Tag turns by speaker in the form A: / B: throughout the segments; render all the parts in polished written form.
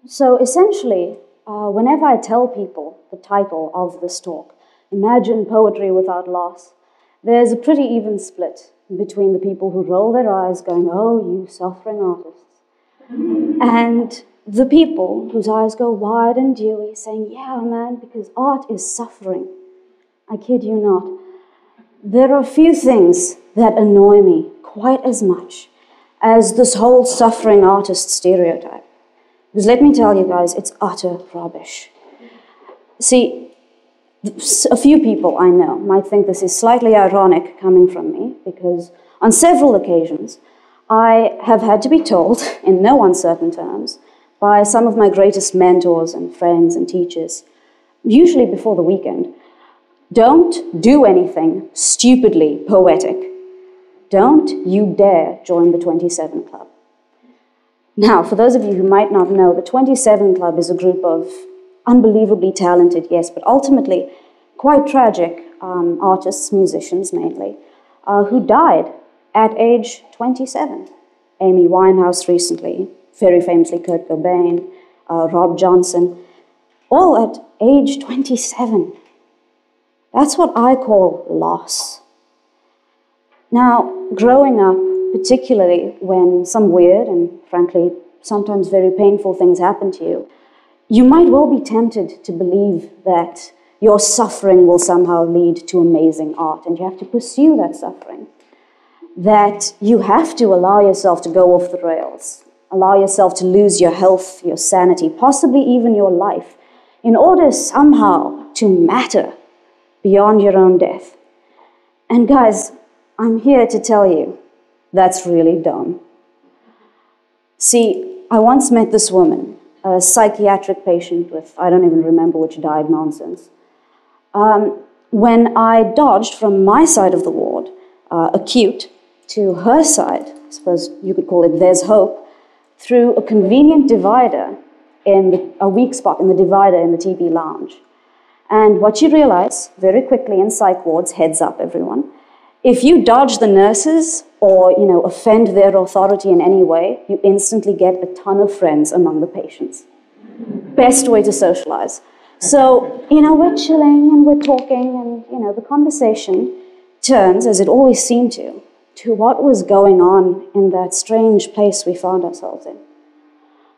A: So essentially, whenever I tell people the title of this talk, Imagine Poetry Without Loss, there's a pretty even split between the people who roll their eyes going, "Oh, you suffering artists," and the people whose eyes go wide and dewy saying, "Yeah, man, because art is suffering." I kid you not. There are few things that annoy me quite as much as this whole suffering artist stereotype. Because let me tell you guys, it's utter rubbish. See, a few people I know might think this is slightly ironic coming from me, because on several occasions I have had to be told, in no uncertain terms, by some of my greatest mentors and friends and teachers, usually before the weekend, don't do anything stupidly poetic. Don't you dare join the 27 Club. Now, for those of you who might not know, the 27 Club is a group of unbelievably talented, yes, but ultimately quite tragic artists, musicians mainly, who died at age 27. Amy Winehouse recently, very famously Kurt Cobain, Rob Johnson, all at age 27. That's what I call loss. Now, growing up, particularly when some weird and frankly sometimes very painful things happen to you, you might well be tempted to believe that your suffering will somehow lead to amazing art, and you have to pursue that suffering. That you have to allow yourself to go off the rails, allow yourself to lose your health, your sanity, possibly even your life, in order somehow to matter beyond your own death. And guys, I'm here to tell you, that's really dumb. See, I once met this woman, a psychiatric patient with, I don't even remember which diagnosis. When I dodged from my side of the ward, acute, to her side, I suppose you could call it there's hope, through a convenient divider a weak spot in the divider in the TB lounge. And what you realize very quickly in psych wards, heads up everyone, if you dodge the nurses or, offend their authority in any way, you instantly get a ton of friends among the patients. Best way to socialize. So, we're chilling and we're talking and, the conversation turns, as it always seemed to what was going on in that strange place we found ourselves in.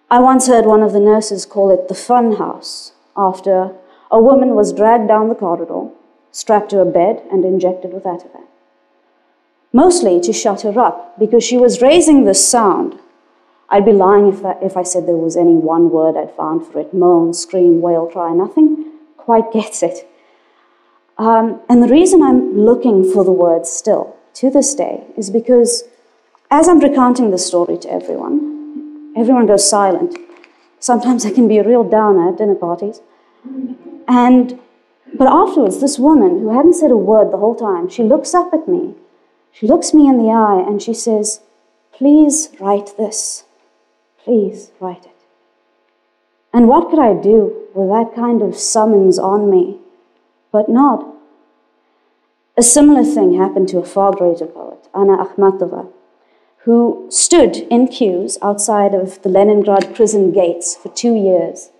A: I once heard one of the nurses call it the fun house after a woman was dragged down the corridor, strapped to a bed and injected with Ativan. Mostly to shut her up, because she was raising this sound. I'd be lying if I said there was any one word I'd found for it. Moan, scream, wail, cry, nothing quite gets it. And the reason I'm looking for the words still, to this day, is because as I'm recounting the story to everyone goes silent. Sometimes I can be a real downer at dinner parties. But afterwards, this woman, who hadn't said a word the whole time, she looks up at me. She looks me in the eye and she says, "Please write this. Please write it." And what could I do with that kind of summons on me but nod? A similar thing happened to a far greater poet, Anna Akhmatova, who stood in queues outside of the Leningrad prison gates for 2 years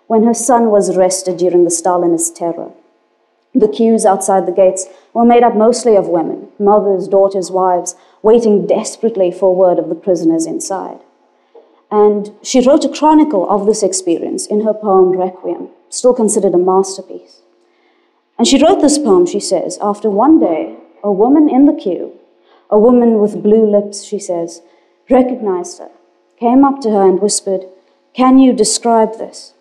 A: when her son was arrested during the Stalinist terror. The queues outside the gates were made up mostly of women, mothers, daughters, wives, waiting desperately for word of the prisoners inside. And she wrote a chronicle of this experience in her poem Requiem, still considered a masterpiece. And she wrote this poem, she says, after one day, a woman in the queue, a woman with blue lips, she says, recognized her, came up to her and whispered, "Can you describe this?"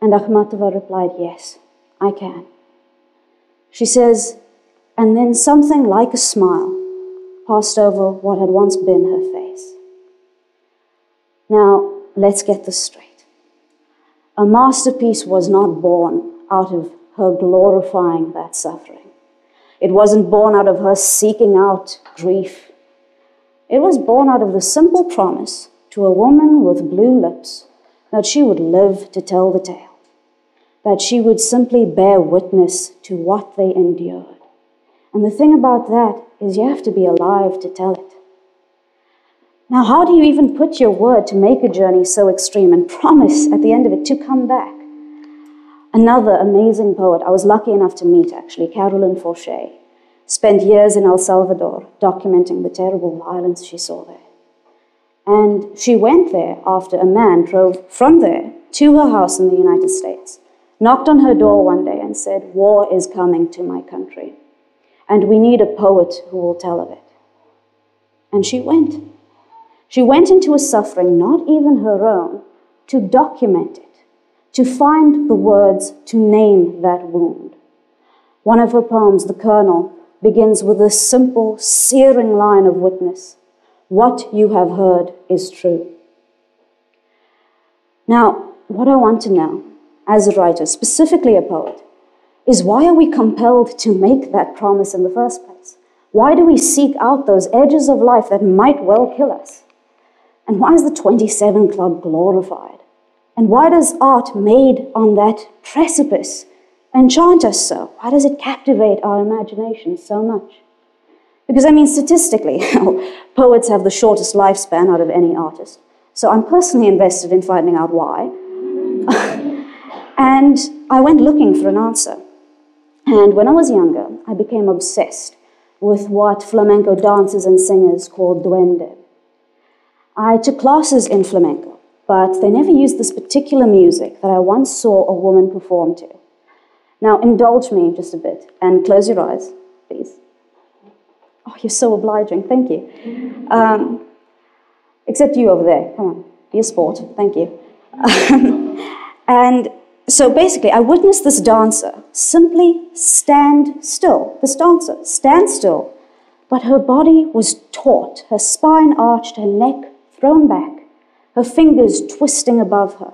A: And Akhmatova replied, "Yes, I can." She says, and then something like a smile passed over what had once been her face. Now, let's get this straight. A masterpiece was not born out of her glorifying that suffering. It wasn't born out of her seeking out grief. It was born out of the simple promise to a woman with blue lips that she would live to tell the tale, that she would simply bear witness to what they endured, And the thing about that is you have to be alive to tell it. Now, how do you even put your word to make a journey so extreme and promise at the end of it to come back? Another amazing poet I was lucky enough to meet, actually, Carolyn Forche, spent years in El Salvador documenting the terrible violence she saw there. And she went there after a man drove from there to her house in the United States, knocked on her door one day and said, "War is coming to my country, and we need a poet who will tell of it." And she went. She went into a suffering not even her own to document it, to find the words to name that wound. One of her poems, The Colonel, begins with this simple, searing line of witness: "What you have heard is true." Now, what I want to know, as a writer, specifically a poet, is why are we compelled to make that promise in the first place? Why do we seek out those edges of life that might well kill us? And why is the 27 Club glorified? And why does art made on that precipice enchant us so? Why does it captivate our imagination so much? Because, I mean, statistically, poets have the shortest lifespan out of any artist. So I'm personally invested in finding out why. And I went looking for an answer. And when I was younger, I became obsessed with what flamenco dancers and singers call duende. I took classes in flamenco, but they never used this particular music that I once saw a woman perform to. Now, indulge me just a bit and close your eyes, please. Oh, you're so obliging, thank you. Except you over there, come on, be a sport, thank you. And so basically, I witnessed this dancer simply stand still, stand still, but her body was taut, her spine arched, her neck thrown back, her fingers twisting above her.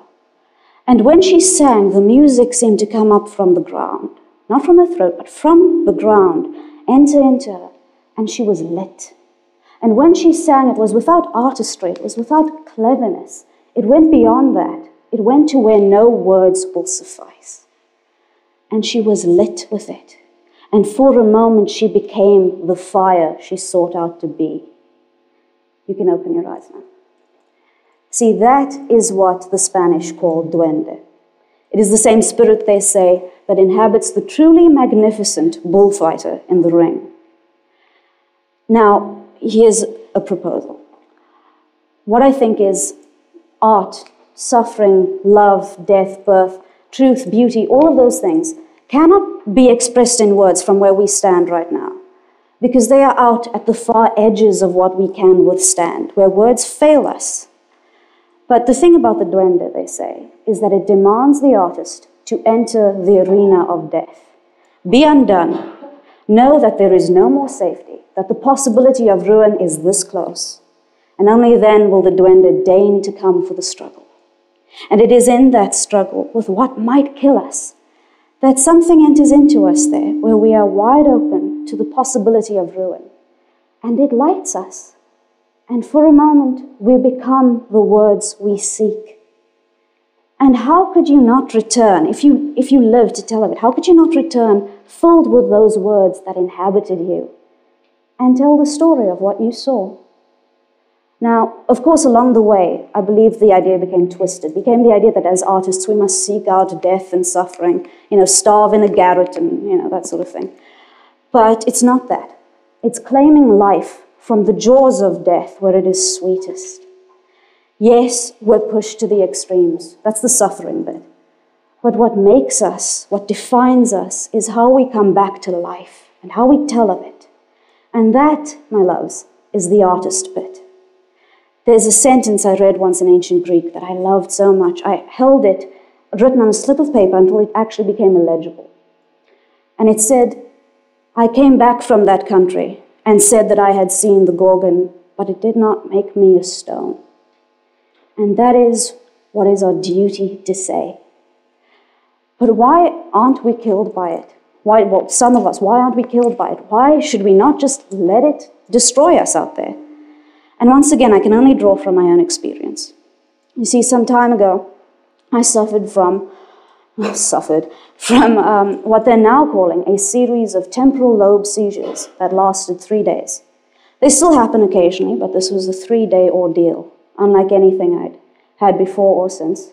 A: And when she sang, the music seemed to come up from the ground, not from her throat, but from the ground, enter into her, and she was lit. And when she sang, it was without artistry, it was without cleverness. It went beyond that. It went to where no words will suffice. And she was lit with it. And for a moment, she became the fire she sought out to be. You can open your eyes now. See, that is what the Spanish call duende. It is the same spirit, they say, that inhabits the truly magnificent bullfighter in the ring. Now, here's a proposal. What I think is art, suffering, love, death, birth, truth, beauty, all of those things cannot be expressed in words from where we stand right now, because they are out at the far edges of what we can withstand, where words fail us. But the thing about the duende, they say, is that it demands the artist to enter the arena of death. Be undone. Know that there is no more safety, that the possibility of ruin is this close. And only then will the duende deign to come for the struggle. And it is in that struggle with what might kill us that something enters into us there, where we are wide open to the possibility of ruin. And it lights us. And for a moment, we become the words we seek. And how could you not return, if you live to tell of it, how could you not return filled with those words that inhabited you and tell the story of what you saw? Now, of course, along the way, I believe the idea became twisted. It became the idea that as artists, we must seek out death and suffering, starve in a garret and, that sort of thing. But it's not that. It's claiming life from the jaws of death where it is sweetest. Yes, we're pushed to the extremes. That's the suffering bit. But what makes us, what defines us, is how we come back to life and how we tell of it. And that, my loves, is the artist bit. There's a sentence I read once in ancient Greek that I loved so much. I held it written on a slip of paper until it actually became illegible. And it said, "I came back from that country and said that I had seen the Gorgon, but it did not make me a stone." And that is what is our duty to say. But why aren't we killed by it? Some of us, why aren't we killed by it? Why should we not just let it destroy us out there? And once again, I can only draw from my own experience. You see, some time ago, I suffered from suffered from what they're now calling a series of temporal lobe seizures that lasted 3 days. They still happen occasionally, but this was a 3-day ordeal, unlike anything I'd had before or since.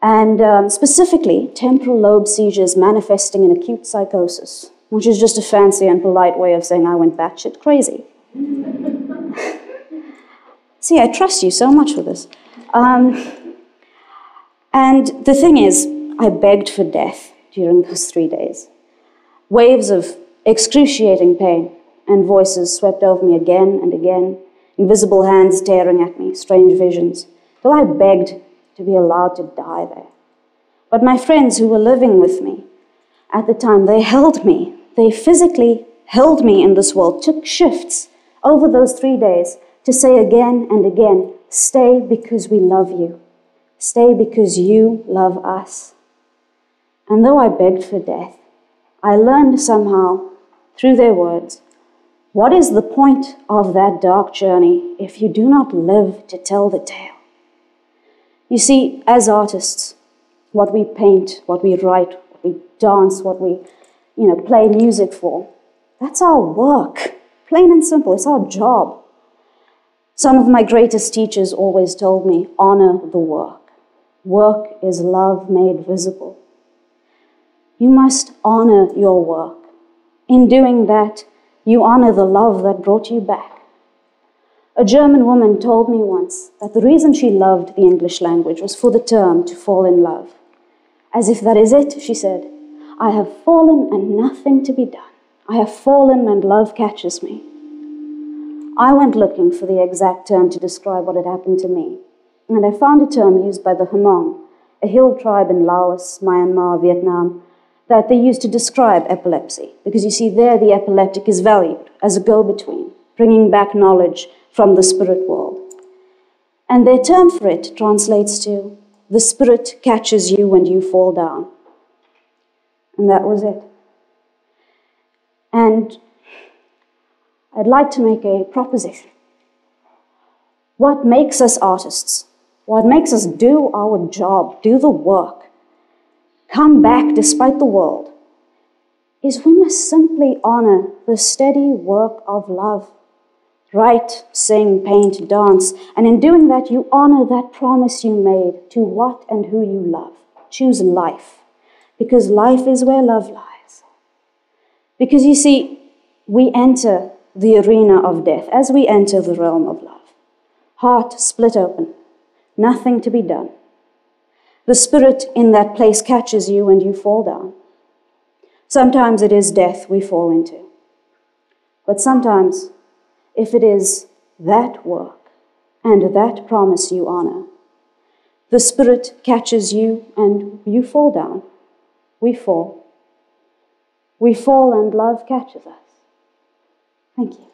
A: And specifically, temporal lobe seizures manifesting in acute psychosis, which is just a fancy and polite way of saying I went batshit crazy. See, I trust you so much for this. And the thing is, I begged for death during those 3 days. Waves of excruciating pain and voices swept over me again and again, invisible hands staring at me, strange visions, till I begged to be allowed to die there. But my friends who were living with me at the time, they held me. They physically held me in this world, took shifts over those 3 days to say again and again, stay because we love you. Stay because you love us. And though I begged for death, I learned somehow, through their words, what is the point of that dark journey if you do not live to tell the tale? You see, as artists, what we paint, what we write, what we dance, what we play music for, that's our work. Plain and simple, it's our job. Some of my greatest teachers always told me, honor the work. Work is love made visible. You must honor your work. In doing that, you honor the love that brought you back. A German woman told me once that the reason she loved the English language was for the term to fall in love. As if that is it, she said. I have fallen and nothing to be done. I have fallen and love catches me. I went looking for the exact term to describe what had happened to me, and I found a term used by the Hmong, a hill tribe in Laos, Myanmar, Vietnam, that they use to describe epilepsy, because you see there the epileptic is valued as a go-between, bringing back knowledge from the spirit world. And their term for it translates to, the spirit catches you when you fall down. And that was it. And I'd like to make a proposition. What makes us artists, what makes us do our job, do the work, come back despite the world, is we must simply honor the steady work of love. Write, sing, paint, dance, and in doing that, you honor that promise you made to what and who you love. Choose life, because life is where love lies. Because you see, we enter the arena of death as we enter the realm of love. Heart split open, nothing to be done. The spirit in that place catches you and you fall down. Sometimes it is death we fall into. But sometimes, if it is that work and that promise you honor, the spirit catches you and you fall down. We fall. We fall and love catches us. Thank you.